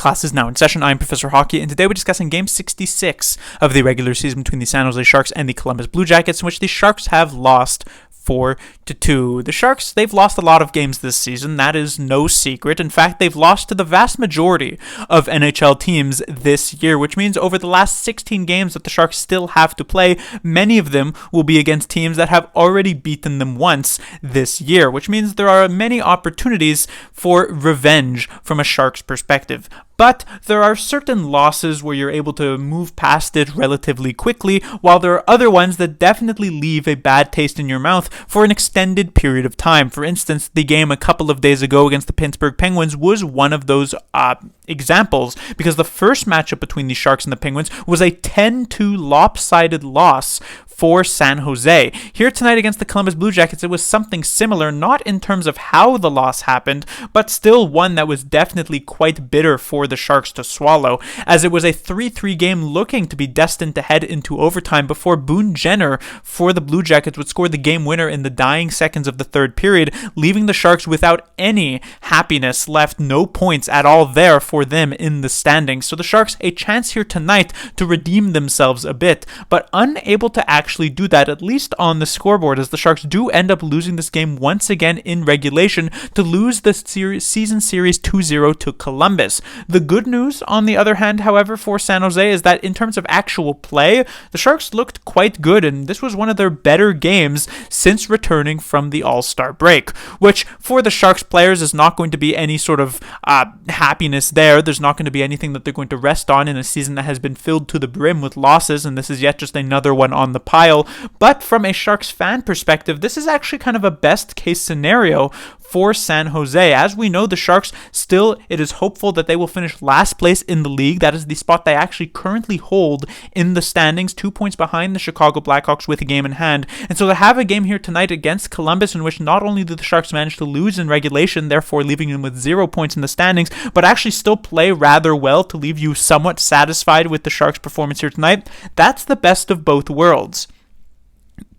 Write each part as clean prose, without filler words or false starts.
Class is now in session. I'm Professor Hockey, and today we're discussing Game 66 of the regular season between the San Jose Sharks and the Columbus Blue Jackets, in which the Sharks have lost 4-2. The Sharks, they've lost a lot of games this season. That is no secret. In fact, they've lost to the vast majority of NHL teams this year, which means over the last 16 games that the Sharks still have to play, many of them will be against teams that have already beaten them once this year, which means there are many opportunities for revenge from a Sharks perspective. But there are certain losses where you're able to move past it relatively quickly, while there are other ones that definitely leave a bad taste in your mouth for an extended period of time. For instance, the game a couple of days ago against the Pittsburgh Penguins was one of those examples, because the first matchup between the Sharks and the Penguins was a 10-2 lopsided loss for San Jose. Here tonight against the Columbus Blue Jackets, it was something similar, not in terms of how the loss happened, but still one that was definitely quite bitter for the Sharks to swallow, as it was a 3-3 game looking to be destined to head into overtime before Boone Jenner for the Blue Jackets would score the game winner in the dying seconds of the third period, leaving the Sharks without any happiness left, no points at all there for them in the standings. So the Sharks a chance here tonight to redeem themselves a bit, but unable to actually do that, at least on the scoreboard, as the Sharks do end up losing this game once again in regulation to lose the season series 2-0 to Columbus. The good news, on the other hand, however, for San Jose is that in terms of actual play, the Sharks looked quite good, and this was one of their better games since returning from the All-Star break, which for the Sharks players is not going to be any sort of happiness there. There's not going to be anything that they're going to rest on in a season that has been filled to the brim with losses, and this is yet just another one on the pile. But from a Sharks fan perspective, this is actually kind of a best case scenario for San Jose. As we know, the Sharks still, it is hopeful that they will finish last place in the league. That is the spot they actually currently hold in the standings, 2 points behind the Chicago Blackhawks with a game in hand. And so to have a game here tonight against Columbus in which not only do the Sharks manage to lose in regulation, therefore leaving them with 0 points in the standings, but actually still play rather well to leave you somewhat satisfied with the Sharks' performance here tonight, that's the best of both worlds.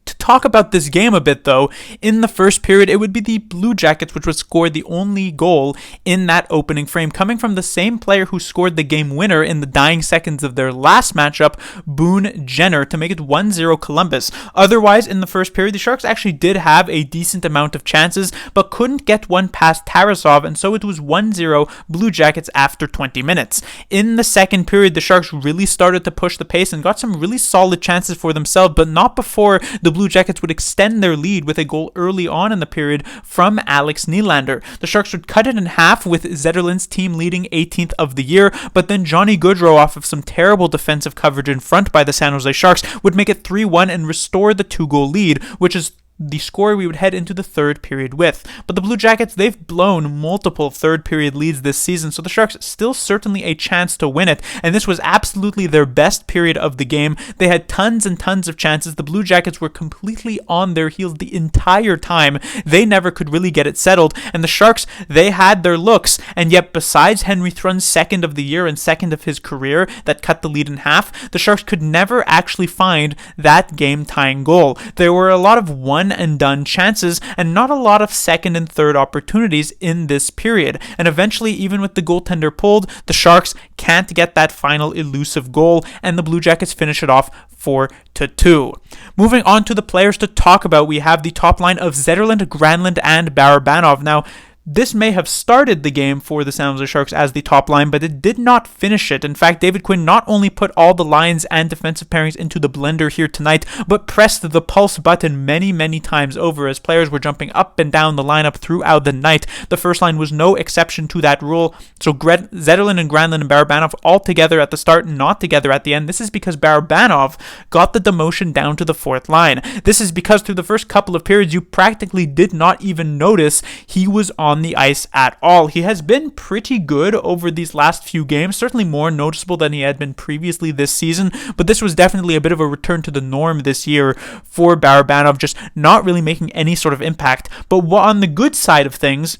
To talk about this game a bit, though, in the first period, it would be the Blue Jackets which would score the only goal in that opening frame, coming from the same player who scored the game winner in the dying seconds of their last matchup, Boone Jenner, to make it 1-0 Columbus. Otherwise, in the first period, the Sharks actually did have a decent amount of chances, but couldn't get one past Tarasov, and so it was 1-0 Blue Jackets after 20 minutes. In the second period, the Sharks really started to push the pace and got some really solid chances for themselves, but not before the Blue Jackets would extend their lead with a goal early on in the period from Alex Nylander. The Sharks would cut it in half with Zetterlund's team leading 18th of the year, but then Johnny Gaudreau, off of some terrible defensive coverage in front by the San Jose Sharks, would make it 3-1 and restore the 2-goal lead, which is the score we would head into the third period with. But the Blue Jackets, they've blown multiple third period leads this season, so the Sharks still certainly a chance to win it, and this was absolutely their best period of the game. They had tons and tons of chances. The Blue Jackets were completely on their heels the entire time. They never could really get it settled, and the Sharks, they had their looks, and yet besides Henry Thrun's second of the year and second of his career that cut the lead in half, the Sharks could never actually find that game-tying goal. There were a lot of one-and-done chances and not a lot of second and third opportunities in this period. And eventually, even with the goaltender pulled, the Sharks can't get that final elusive goal, and the Blue Jackets finish it off 4-2. Moving on to the players to talk about, we have the top line of Zetterlund, Granlund, and Barabanov. Now, this may have started the game for the San Jose Sharks as the top line, but it did not finish it. In fact, David Quinn not only put all the lines and defensive pairings into the blender here tonight, but pressed the pulse button many, many times over as players were jumping up and down the lineup throughout the night. The first line was no exception to that rule. So Zetterlund and Granlund and Barabanov all together at the start and not together at the end. This is because Barabanov got the demotion down to the fourth line. This is because through the first couple of periods, you practically did not even notice he was on the ice at all. He has been pretty good over these last few games, certainly more noticeable than he had been previously this season, but this was definitely a bit of a return to the norm this year for Barabanov, just not really making any sort of impact. But on the good side of things,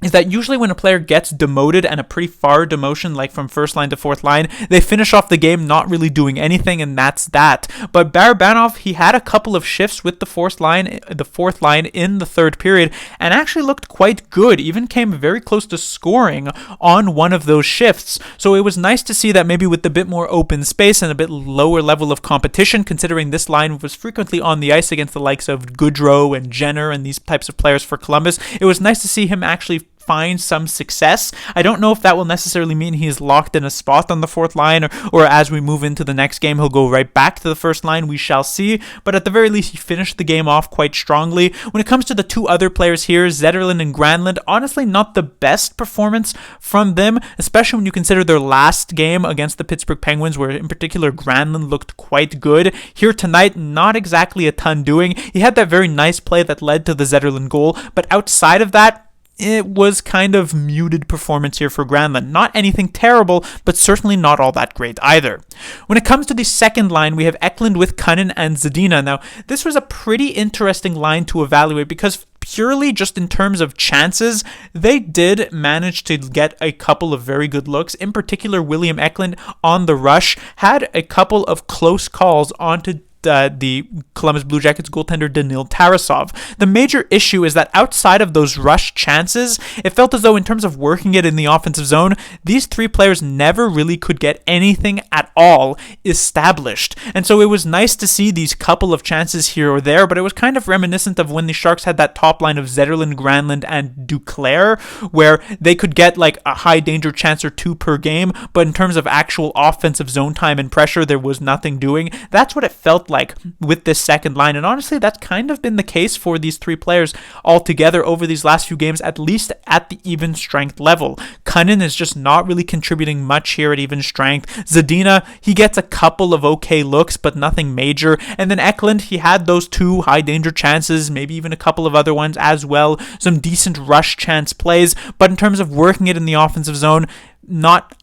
is that usually when a player gets demoted, and a pretty far demotion, like from first line to fourth line, they finish off the game not really doing anything, and that's that. But Barabanov, he had a couple of shifts with the fourth line in the third period, and actually looked quite good, even came very close to scoring on one of those shifts. So it was nice to see that maybe with a bit more open space and a bit lower level of competition, considering this line was frequently on the ice against the likes of Goodrow and Jenner and these types of players for Columbus, it was nice to see him actually find some success. I don't know if that will necessarily mean he's locked in a spot on the fourth line, or as we move into the next game, he'll go right back to the first line. We shall see. But at the very least, he finished the game off quite strongly. When it comes to the two other players here, Zetterlund and Granlund, honestly not the best performance from them, especially when you consider their last game against the Pittsburgh Penguins, where in particular Granlund looked quite good. Here tonight, not exactly a ton doing. He had that very nice play that led to the Zetterlund goal, but outside of that, it was kind of muted performance here for Granlund. Not anything terrible, but certainly not all that great either. When it comes to the second line, we have Eklund with Kunin and Zadina. Now, this was a pretty interesting line to evaluate because purely just in terms of chances, they did manage to get a couple of very good looks. In particular, William Eklund on the rush had a couple of close calls onto the Columbus Blue Jackets goaltender Danil Tarasov. The major issue is that outside of those rush chances, it felt as though in terms of working it in the offensive zone, these three players never really could get anything at all established. And so it was nice to see these couple of chances here or there, but it was kind of reminiscent of when the Sharks had that top line of Zetterlund, Granlund, and Duclair, where they could get like a high danger chance or two per game, but in terms of actual offensive zone time and pressure, there was nothing doing. That's what it felt like with this second line, and honestly that's kind of been the case for these three players altogether over these last few games, at least at the even strength level. Kunin is just not really contributing much here at even strength. Zadina, he gets a couple of okay looks but nothing major, and then Eklund, he had those two high danger chances, maybe even a couple of other ones as well, some decent rush chance plays, but in terms of working it in the offensive zone, not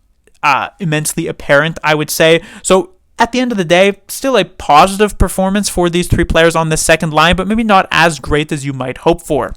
immensely apparent, I would say. So at the end of the day, still a positive performance for these three players on the second line, but maybe not as great as you might hope for.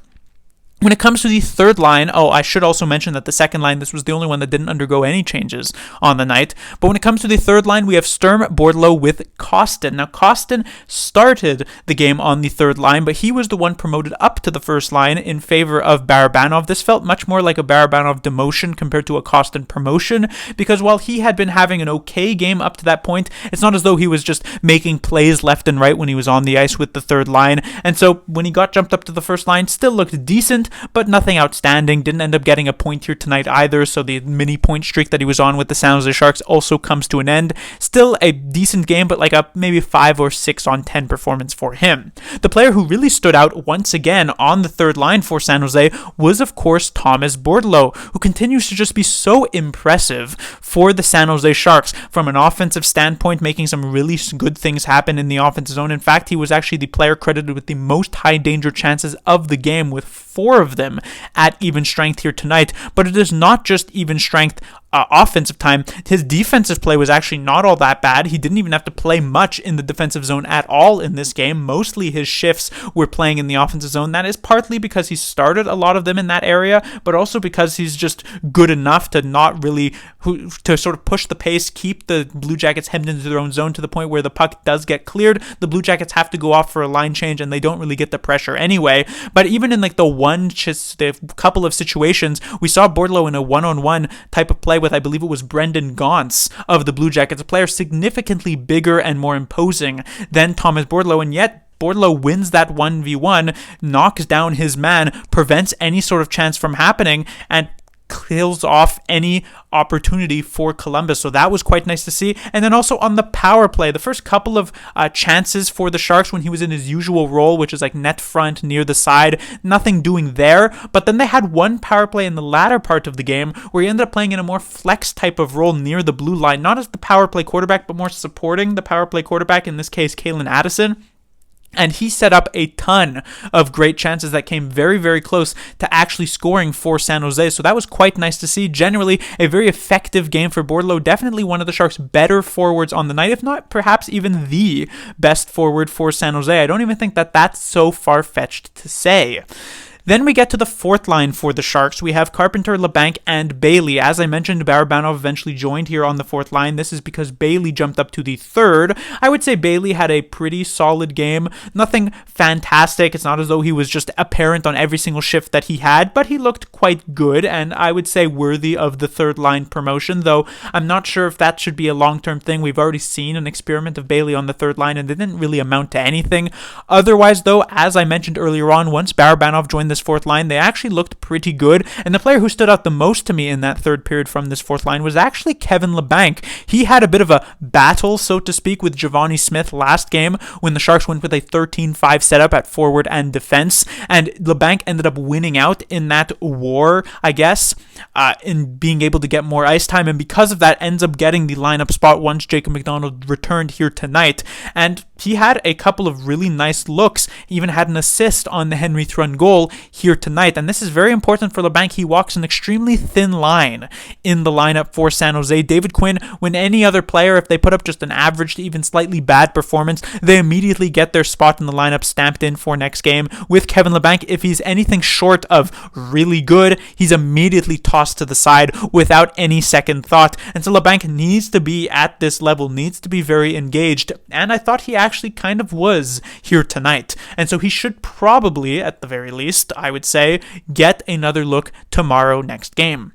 When it comes to the third line, I should also mention that the second line, this was the only one that didn't undergo any changes on the night. But when it comes to the third line, we have Sturm, Bordeleau with Kostin. Now, Kostin started the game on the third line, but he was the one promoted up to the first line in favor of Barabanov. This felt much more like a Barabanov demotion compared to a Kostin promotion, because while he had been having an okay game up to that point, it's not as though he was just making plays left and right when he was on the ice with the third line. And so when he got jumped up to the first line, still looked decent, but nothing outstanding. Didn't end up getting a point here tonight either, so the mini point streak that he was on with the San Jose Sharks also comes to an end. Still a decent game, but like a maybe 5 or 6 on 10 performance for him. The player who really stood out once again on the third line for San Jose was, of course, Thomas Bordeleau, who continues to just be so impressive for the San Jose Sharks from an offensive standpoint, making some really good things happen in the offensive zone. In fact, he was actually the player credited with the most high danger chances of the game, with 4 of them at even strength here tonight. But it is not just even strength offensive time. His defensive play was actually not all that bad. He didn't even have to play much in the defensive zone at all in this game. Mostly his shifts were playing in the offensive zone. That is partly because he started a lot of them in that area, but also because he's just good enough to not really to sort of push the pace, keep the Blue Jackets hemmed into their own zone to the point where the puck does get cleared. The Blue Jackets have to go off for a line change, and they don't really get the pressure anyway. But even in like the couple of situations, we saw Bordeleau in a one-on-one type of play with, I believe it was Brendan Gaunce of the Blue Jackets, a player significantly bigger and more imposing than Thomas Bordeleau, and yet Bordeleau wins that 1v1, knocks down his man, prevents any sort of chance from happening, and kills off any opportunity for Columbus. So that was quite nice to see. And then also on the power play, the first couple of chances for the Sharks when he was in his usual role, which is like net front near the side, nothing doing there. But then they had one power play in the latter part of the game where he ended up playing in a more flex type of role near the blue line, not as the power play quarterback, but more supporting the power play quarterback, in this case Kalen Addison. And he set up a ton of great chances that came very, very close to actually scoring for San Jose. So that was quite nice to see. Generally, a very effective game for Bordeleau. Definitely one of the Sharks' better forwards on the night, if not perhaps even the best forward for San Jose. I don't even think that that's so far-fetched to say. Then we get to the fourth line for the Sharks. We have Carpenter, LeBanc, and Bailey. As I mentioned, Barabanov eventually joined here on the fourth line. This is because Bailey jumped up to the third. I would say Bailey had a pretty solid game. Nothing fantastic. It's not as though he was just apparent on every single shift that he had, but he looked quite good, and I would say worthy of the third line promotion, though I'm not sure if that should be a long-term thing. We've already seen an experiment of Bailey on the third line, and it didn't really amount to anything. Otherwise, though, as I mentioned earlier on, once Barabanov joined this fourth line, they actually looked pretty good, and the player who stood out the most to me in that third period from this fourth line was actually Kevin LeBanc. He had a bit of a battle, so to speak, with Giovanni Smith last game when the Sharks went with a 13-5 setup at forward and defense, and LeBanc ended up winning out in that war, I guess, in being able to get more ice time, and because of that ends up getting the lineup spot once Jacob McDonald returned here tonight. And he had a couple of really nice looks, he even had an assist on the Henry Thrun goal here tonight, and this is very important for LeBanc. He walks an extremely thin line in the lineup for San Jose. David Quinn, when any other player, if they put up just an average to even slightly bad performance, they immediately get their spot in the lineup stamped in for next game. With Kevin LeBanc, if he's anything short of really good, he's immediately tossed to the side without any second thought, and so LeBanc needs to be at this level, needs to be very engaged, and I thought he actually kind of was here tonight, and so he should probably, at the very least, I would say, get another look tomorrow next game.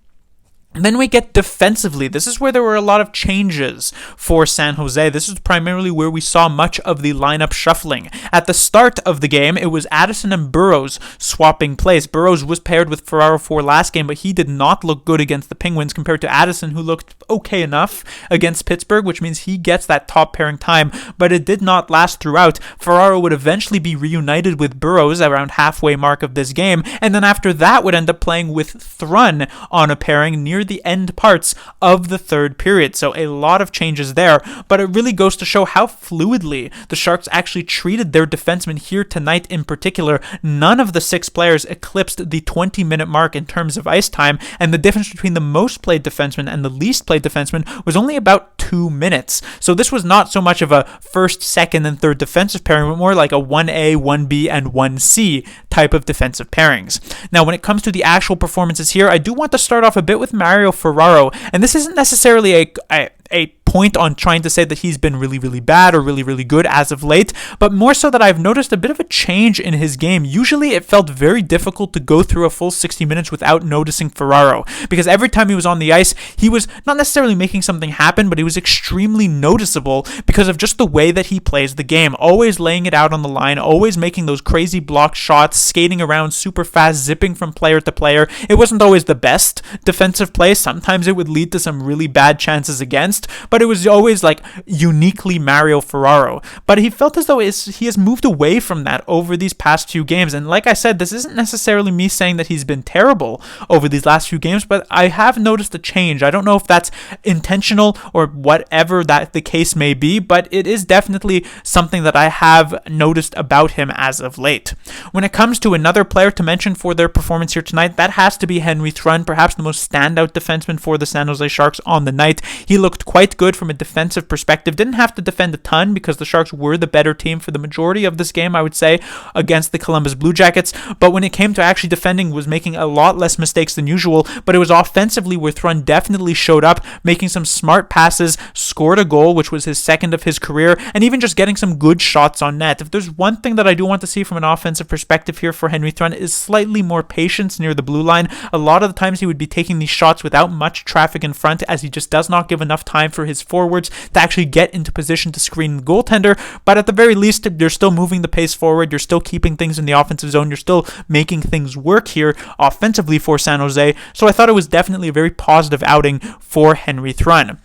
Then we get defensively. This is where there were a lot of changes for San Jose. This is primarily where we saw much of the lineup shuffling. At the start of the game, it was Addison and Burrows swapping place. Burrows was paired with Ferraro for last game, but he did not look good against the Penguins compared to Addison, who looked okay enough against Pittsburgh, which means he gets that top pairing time, but it did not last throughout. Ferraro would eventually be reunited with Burrows around halfway mark of this game, and then after that would end up playing with Thrun on a pairing near the end parts of the third period. So a lot of changes there, but it really goes to show how fluidly the Sharks actually treated their defensemen here tonight in particular. None of the 6 players eclipsed the 20-minute mark in terms of ice time, and the difference between the most played defenseman and the least played defenseman was only about 2 minutes. So this was not so much of a first, second, and third defensive pairing, but more like a 1A, 1B, and 1C type of defensive pairings. Now, when it comes to the actual performances here, I do want to start off a bit with Mario Ferraro, and this isn't necessarily a point on trying to say that he's been really, really bad or really, really good as of late, but more so that I've noticed a bit of a change in his game. Usually it felt very difficult to go through a full 60 minutes without noticing Ferraro, because every time he was on the ice, he was not necessarily making something happen, but he was extremely noticeable because of just the way that he plays the game, always laying it out on the line, always making those crazy block shots, skating around super fast, zipping from player to player. It wasn't always the best defensive play. Sometimes it would lead to some really bad chances against, but it was always like uniquely Mario Ferraro. But he felt as though he has moved away from that over these past few games. And like I said, this isn't necessarily me saying that he's been terrible over these last few games, but I have noticed a change. I don't know if that's intentional or whatever that the case may be, but it is definitely something that I have noticed about him as of late. When it comes to another player to mention for their performance here tonight, that has to be Henry Thrun, perhaps the most standout defenseman for the San Jose Sharks on the night. He looked quite good from a defensive perspective. Didn't have to defend a ton because the Sharks were the better team for the majority of this game, I would say, against the Columbus Blue Jackets. But when it came to actually defending, was making a lot less mistakes than usual. But it was offensively where Thrun definitely showed up, making some smart passes, scored a goal, which was his second of his career, and even just getting some good shots on net. If there's one thing that I do want to see from an offensive perspective here for Henry Thrun is slightly more patience near the blue line. A lot of the times he would be taking these shots without much traffic in front, as he just does not give enough time for his forwards to actually get into position to screen the goaltender. But at the very least, you're still moving the pace forward, you're still keeping things in the offensive zone, you're still making things work here offensively for San Jose. So I thought it was definitely a very positive outing for Henry Thrun.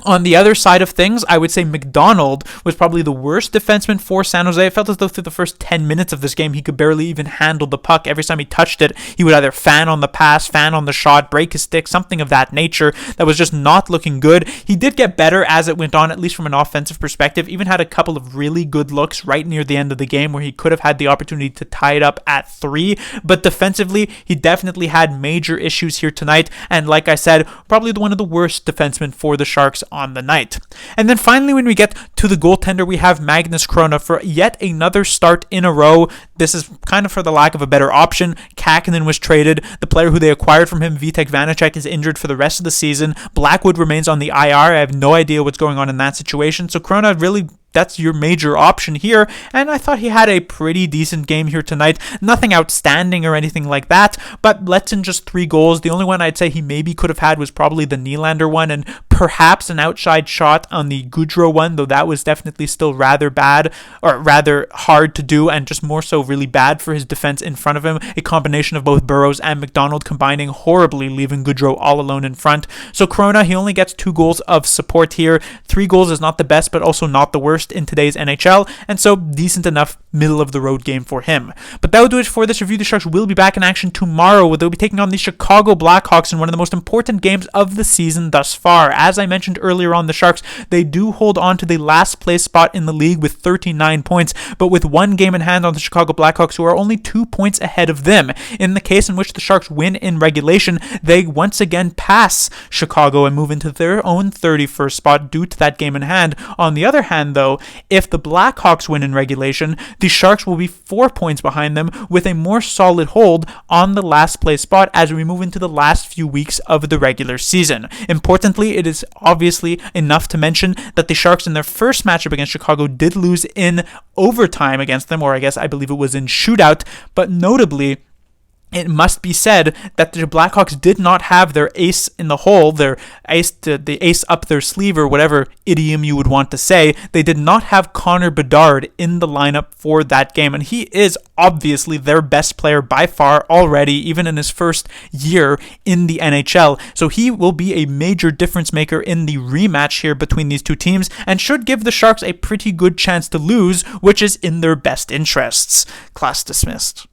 On the other side of things, I would say McDonald was probably the worst defenseman for San Jose. It felt as though through the first 10 minutes of this game, he could barely even handle the puck. Every time he touched it, he would either fan on the pass, fan on the shot, break his stick, something of that nature. That was just not looking good. He did get better as it went on, at least from an offensive perspective. Even had a couple of really good looks right near the end of the game where he could have had the opportunity to tie it up at 3. But defensively, he definitely had major issues here tonight. And like I said, probably one of the worst defensemen for the Sharks on the night. And then finally, when we get to the goaltender, we have Magnus Krona for yet another start in a row. This is kind of for the lack of a better option. Kakinen was traded. The player who they acquired from him, Vitek Vanacek, is injured for the rest of the season. Blackwood remains on the IR. I have no idea what's going on in that situation. So Krona really, that's your major option here, and I thought he had a pretty decent game here tonight. Nothing outstanding or anything like that, but lets in just 3 goals. The only one I'd say he maybe could have had was probably the Nylander one, and perhaps an outside shot on the Goudreau one, though that was definitely still rather bad, or rather hard to do, and just more so really bad for his defense in front of him. A combination of both Burrows and McDonald combining horribly, leaving Goudreau all alone in front. So Krona, he only gets 2 goals of support here. 3 goals is not the best, but also not the worst in today's NHL, and so decent enough middle of the road game for him. But that will do it for this review. The Sharks will be back in action tomorrow, where they'll be taking on the Chicago Blackhawks in one of the most important games of the season thus far. As I mentioned earlier on, the Sharks, they do hold on to the last place spot in the league with 39 points, but with 1 game in hand on the Chicago Blackhawks, who are only 2 points ahead of them. In the case in which the Sharks win in regulation, they once again pass Chicago and move into their own 31st spot due to that game in hand. On the other hand, though, if the Blackhawks win in regulation, the Sharks will be 4 points behind them with a more solid hold on the last place spot as we move into the last few weeks of the regular season. Importantly, it is obviously enough to mention that the Sharks in their first matchup against Chicago did lose in overtime against them, or I believe it was in shootout, but notably, it must be said that the Blackhawks did not have their ace in the hole, the ace up their sleeve, or whatever idiom you would want to say. They did not have Connor Bedard in the lineup for that game, and he is obviously their best player by far already, even in his first year in the NHL. So he will be a major difference maker in the rematch here between these two teams, and should give the Sharks a pretty good chance to lose, which is in their best interests. Class dismissed.